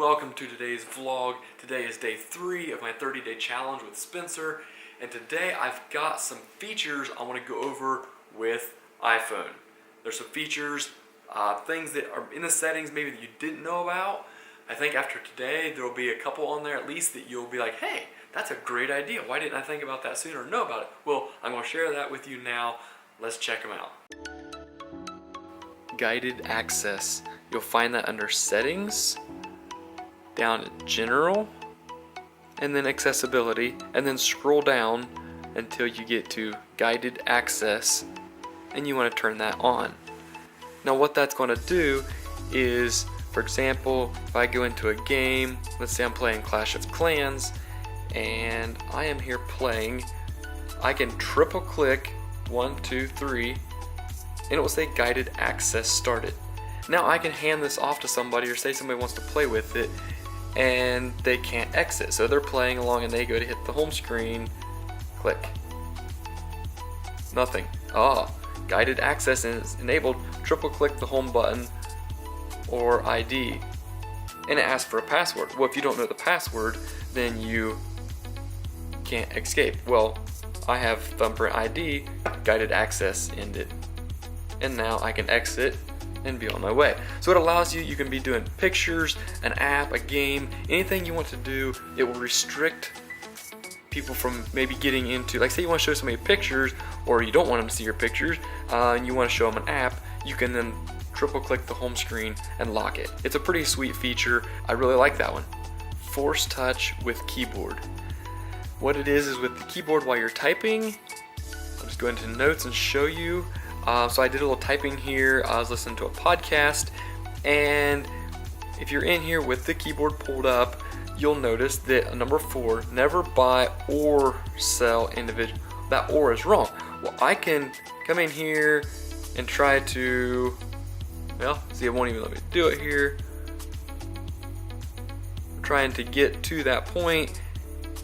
welcome to today's vlog. Today is day 3 of my 30-day challenge with Spencer, and today I've got some features I want to go over with iPhone. There's some features, things that are in the settings maybe that you didn't know about. I think after today there will be a couple on there at least that you'll be like, hey, that's a great idea. Why didn't I think about that sooner or know about it? Well, I'm going to share that with you now. Let's check them out. Guided access. You'll find that under settings, down to general, and then accessibility, and then scroll down until you get to guided access, and you want to turn that on. Now what that's going to do is, for example, if I go into a game, let's say I'm playing Clash of Clans, and I am here playing, I can triple click 1, 2, 3, and it will say guided access started. Now I can hand this off to somebody, or say somebody wants to play with it and they can't exit. So they're playing along and they go to hit the home screen, click. Nothing. Guided access is enabled. Triple click the home button or ID and it asks for a password. Well, if you don't know the password, then you can't escape. Well, I have thumbprint ID, guided access ended, and now I can exit and be on my way. So it allows you can be doing pictures, an app, a game, anything you want to do. It will restrict people from maybe getting into, like say you want to show somebody pictures or you don't want them to see your pictures and you want to show them an app, you can then triple click the home screen and lock it. It's a pretty sweet feature. I really like that one. Force touch with keyboard. What it is with the keyboard while you're typing, I'll just go into notes and show you. So I did a little typing here. I was listening to a podcast, and if you're in here with the keyboard pulled up, you'll notice that number 4, never buy or sell individual. That or is wrong. Well, I can come in here and try to, well, see, it won't even let me do it here. I'm trying to get to that point,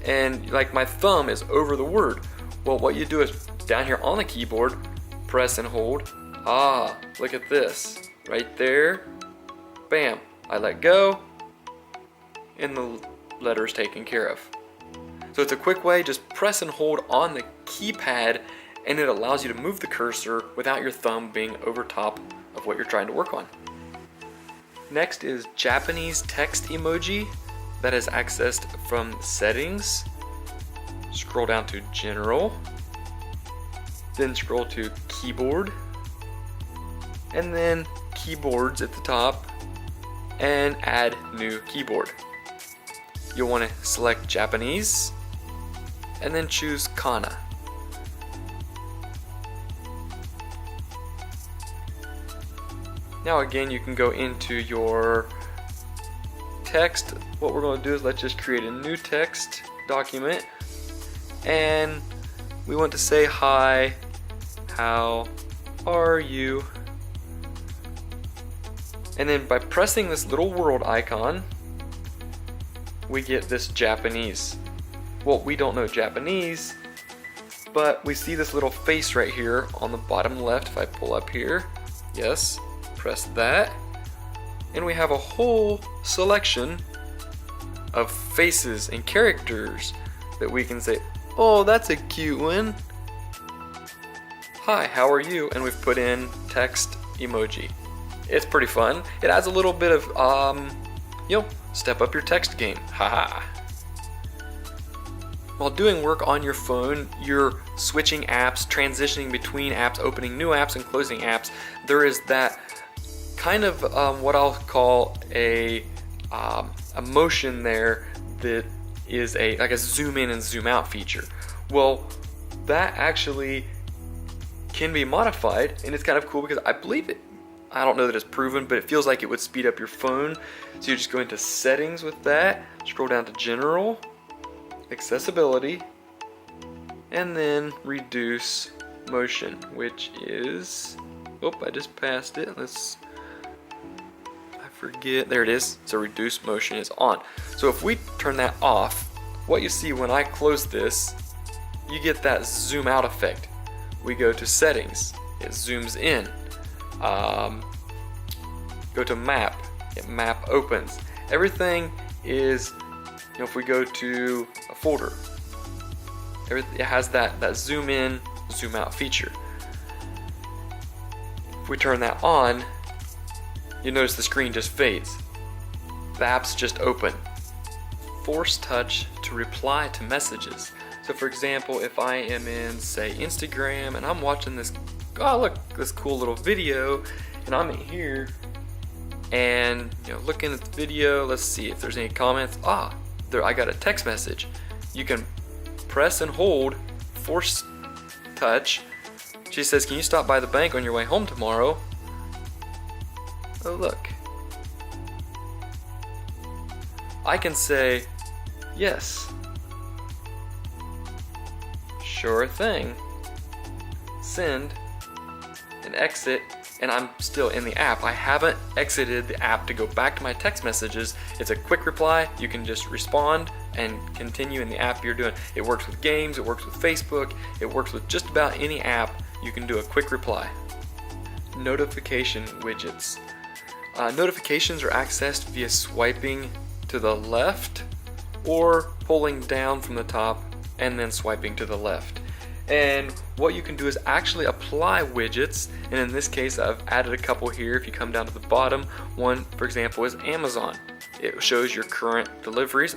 and like my thumb is over the word. Well, what you do is down here on the keyboard, press and hold. Look at this. Right there. Bam. I let go. And the letter is taken care of. So it's a quick way. Just press and hold on the keypad and it allows you to move the cursor without your thumb being over top of what you're trying to work on. Next is Japanese text emoji that is accessed from settings. Scroll down to general. Then scroll to keyboard, and then keyboards at the top, and add new keyboard. You'll want to select Japanese, and then choose Kana. Now again, you can go into your text. What we're going to do is let's just create a new text document, and we want to say hi. How are you? And then by pressing this little world icon, we get this Japanese. Well, we don't know Japanese, but we see this little face right here on the bottom left. If I pull up here, yes, press that, and we have a whole selection of faces and characters that we can say, oh, that's a cute one. Hi, how are you? And we've put in text emoji. It's pretty fun. It adds a little bit of, step up your text game. Haha. While doing work on your phone, you're switching apps, transitioning between apps, opening new apps and closing apps. There is that kind of what I'll call a motion there that is like a zoom in and zoom out feature. Well, that actually can be modified, and it's kind of cool because I believe it. I don't know that it's proven, but it feels like it would speed up your phone. So you just go into settings with that, scroll down to general, accessibility, and then reduce motion, which is, I just passed it. I forget, there it is. So reduce motion is on. So if we turn that off, what you see when I close this, you get that zoom out effect. We go to settings, it zooms in. Go to map, map opens, Everything is, if we go to a folder, it has that zoom in, zoom out feature. If we turn that on, you notice the screen just fades. The app's just open. Force touch to reply to messages. So for example, if I am in, say, Instagram and I'm watching this, oh look, this cool little video, and I'm in here and looking at the video, let's see if there's any comments. There, I got a text message. You can press and hold, force touch. She says, can you stop by the bank on your way home tomorrow? Oh look. I can say, yes. Sure thing. Send and exit, and I'm still in the app. I haven't exited the app to go back to my text messages. It's a quick reply. You can just respond and continue in the app you're doing. It works with games, it works with Facebook, it works with just about any app. You can do a quick reply. Notification widgets. Notifications are accessed via swiping to the left or pulling down from the top and then swiping to the left. And what you can do is actually apply widgets, and in this case I've added a couple here. If you come down to the bottom, one for example is Amazon. It shows your current deliveries,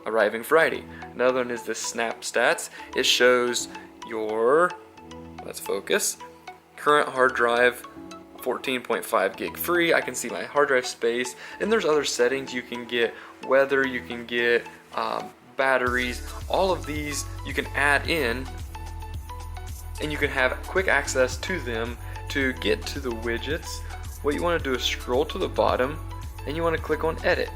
arriving Friday. Another one is the Snap Stats. It shows your, let's focus, current hard drive 14.5 gig free. I can see my hard drive space, and there's other settings you can get, weather, you can get batteries. All of these you can add in, and you can have quick access to them. To get to the widgets, what you want to do is scroll to the bottom and you want to click on edit,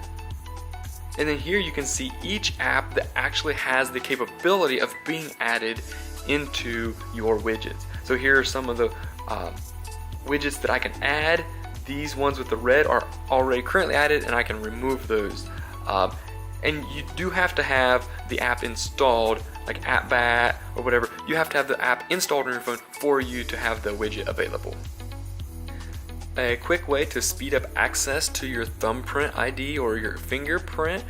and then here you can see each app that actually has the capability of being added into your widgets. So here are some of the widgets that I can add. These ones with the red are already currently added, and I can remove those. And you do have to have the app installed, like AppBat or whatever. You have to have the app installed on your phone for you to have the widget available. A quick way to speed up access to your thumbprint ID or your fingerprint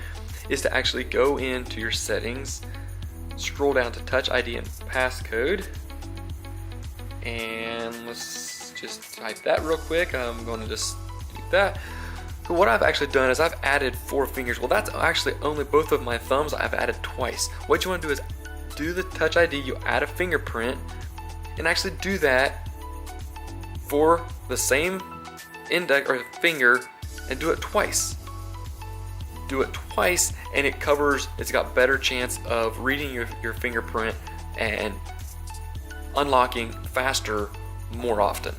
is to actually go into your settings, scroll down to Touch ID and passcode, and let's just type that real quick. I'm going to just do that. So what I've actually done is I've added 4 fingers. Well, that's actually only both of my thumbs I've added twice. What you want to do is do the Touch ID, you add a fingerprint, and actually do that for the same index or finger, and do it twice. Do it twice, and it covers, it's got better chance of reading your fingerprint and unlocking faster more often.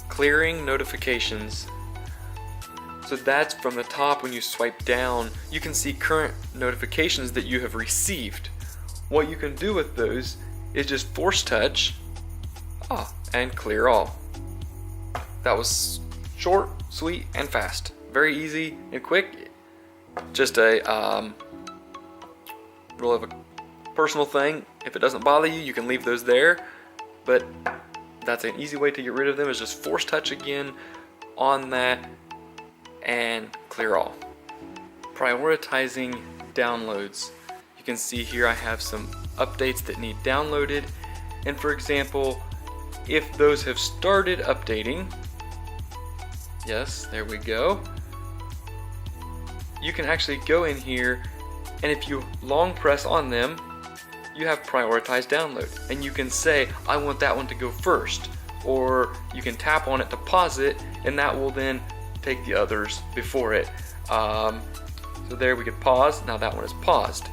Clearing notifications. So that's from the top. When you swipe down, you can see current notifications that you have received. What you can do with those is just force touch and clear all. That was short, sweet, and fast. Very easy and quick. Just a real of a personal thing. If it doesn't bother you, you can leave those there. But that's an easy way to get rid of them, is just force touch again on that and clear all. Prioritizing downloads. You can see here I have some updates that need downloaded, and for example, if those have started updating, yes, there we go, you can actually go in here, and if you long press on them, you have prioritized download, and you can say I want that one to go first, or you can tap on it to pause it, and that will then take the others before it. So there we could pause. Now that one is paused,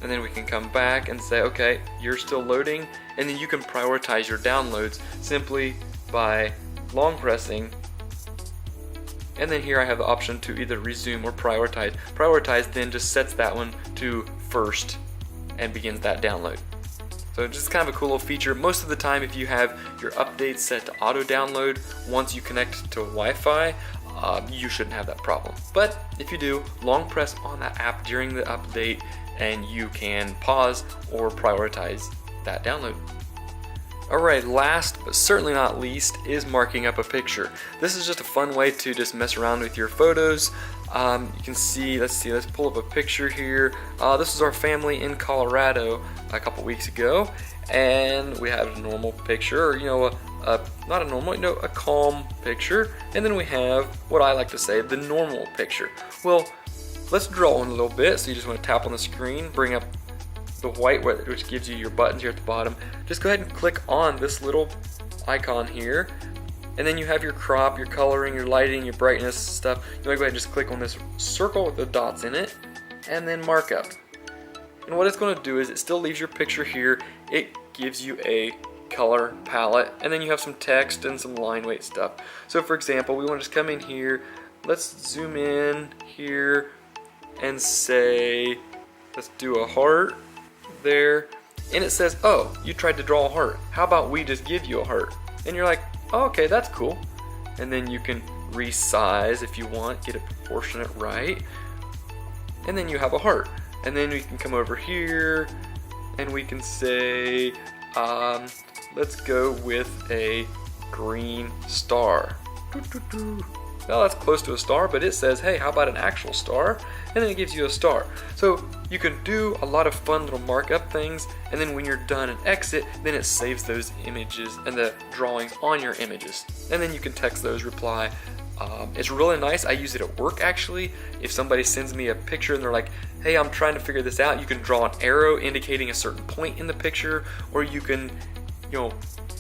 and then we can come back and say, okay, you're still loading, and then you can prioritize your downloads simply by long pressing, and then here I have the option to either resume or prioritize. Prioritize then just sets that one to first and begins that download. So just kind of a cool little feature. Most of the time, if you have your updates set to auto download once you connect to Wi-Fi, you shouldn't have that problem. But if you do, long press on that app during the update and you can pause or prioritize that download. Alright, last but certainly not least is marking up a picture. This is just a fun way to just mess around with your photos. You can see, let's pull up a picture here. This is our family in Colorado a couple weeks ago, and we have a normal picture, or, you know, not a normal, you know, a calm picture, and then we have what I like to say, the normal picture. Well, let's draw in a little bit. So you just want to tap on the screen, bring up the white, which gives you your buttons here at the bottom. Just go ahead and click on this little icon here, and then you have your crop, your coloring, your lighting, your brightness stuff. You want to go ahead and just click on this circle with the dots in it, and then mark up. And what it's going to do is it still leaves your picture here. It gives you a color palette, and then you have some text and some line weight stuff. So for example, we want to just come in here, let's zoom in here and say, let's do a heart there, and it says, oh, you tried to draw a heart, how about we just give you a heart? And you're like, oh, okay, that's cool. And then you can resize if you want, get it proportionate right, and then you have a heart. And then we can come over here and we can say, let's go with a green star. Now that's close to a star, but it says, hey, how about an actual star? And then it gives you a star. So you can do a lot of fun little markup things, and then when you're done and exit, then it saves those images and the drawings on your images. And then you can text those, reply. It's really nice. I use it at work actually. If somebody sends me a picture and they're like, hey, I'm trying to figure this out, you can draw an arrow indicating a certain point in the picture, or you can, you know,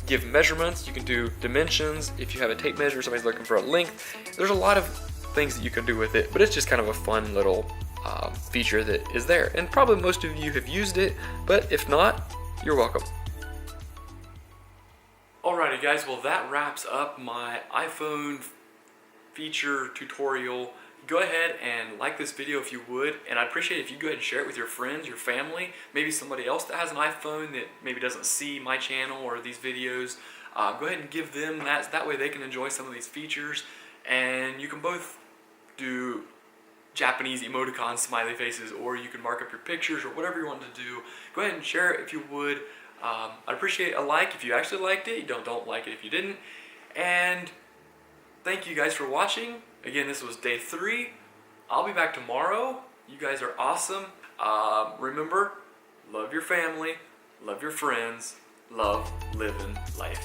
give measurements, you can do dimensions. If you have a tape measure, somebody's looking for a length. There's a lot of things that you can do with it, but it's just kind of a fun little feature that is there. And probably most of you have used it, but if not, you're welcome. Alrighty guys, well that wraps up my iPhone feature tutorial. Go ahead and like this video if you would, and I'd appreciate it if you go ahead and share it with your friends, your family, maybe somebody else that has an iPhone that maybe doesn't see my channel or these videos. Go ahead and give them that way they can enjoy some of these features, and you can both do Japanese emoticon smiley faces, or you can mark up your pictures or whatever you want to do. Go ahead and share it if you would. I'd appreciate a like if you actually liked it. You don't like it if you didn't. And thank you guys for watching. Again, this was day 3. I'll be back tomorrow. You guys are awesome. Remember, love your family, love your friends, love living life.